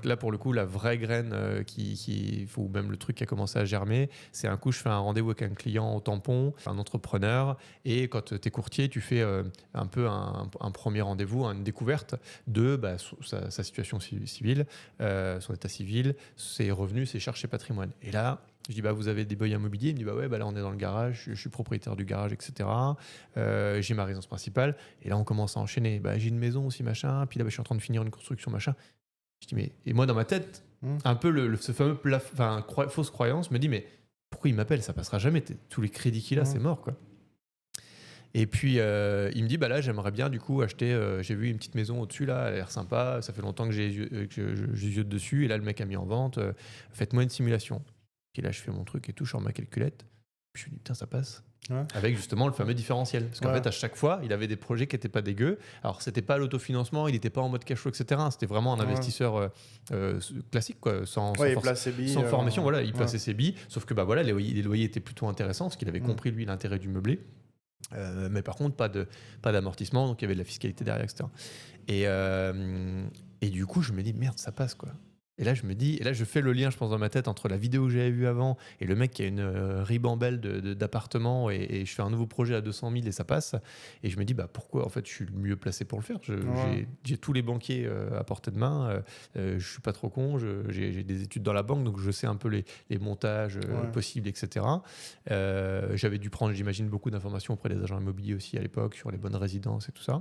Là, pour le coup, la vraie graine ou même le truc qui a commencé à germer, c'est un coup, je fais un rendez-vous avec un client au tampon, un entrepreneur, et quand tu es courtier, tu fais un peu un premier rendez-vous, une découverte de sa situation civile, son état civil, ses revenus, ses charges, ses patrimoines. Et là, je dis, vous avez des bails immobiliers? Il me dit, ouais, là, on est dans le garage, je suis propriétaire du garage, etc. J'ai ma résidence principale. Et là, on commence à enchaîner. J'ai une maison aussi, machin. Puis là, je suis en train de finir une construction, machin. Je dis, et moi, dans ma tête, un peu ce fameux fausse croyance me dit, mais pourquoi il m'appelle? Ça passera jamais. Tous les crédits qu'il a, c'est mort, quoi. Et puis, il me dit, là, j'aimerais bien, du coup, acheter... j'ai vu une petite maison au-dessus, là, elle a l'air sympa. Ça fait longtemps que j'ai les yeux dessus. Et là, le mec a mis en vente. Faites-moi une simulation. Et là, je fais mon truc et tout, je sors ma calculette. Puis je me dis, putain, ça passe. Ouais. Avec justement le fameux différentiel. Parce qu'en fait, à chaque fois, il avait des projets qui n'étaient pas dégueux. Alors, c'était pas l'autofinancement, il n'était pas en mode cash flow, etc. C'était vraiment un investisseur classique, quoi, sans formation. Voilà, il plaçait ses billes. Sauf que les loyers étaient plutôt intéressants, parce qu'il avait compris, lui, l'intérêt du meublé. Mais par contre, pas d'amortissement, donc il y avait de la fiscalité derrière, etc. Et du coup, je me dis, merde, ça passe, quoi. Et là, je fais le lien, je pense, dans ma tête entre la vidéo que j'avais vue avant et le mec qui a une ribambelle d'appartements et je fais un nouveau projet à 200 000 et ça passe. Et je me dis, pourquoi en fait je suis le mieux placé pour le faire? J'ai tous les banquiers à portée de main, je suis pas trop con, j'ai des études dans la banque, donc je sais un peu les montages possibles, etc. J'avais dû prendre, j'imagine, beaucoup d'informations auprès des agents immobiliers aussi à l'époque sur les bonnes résidences et tout ça.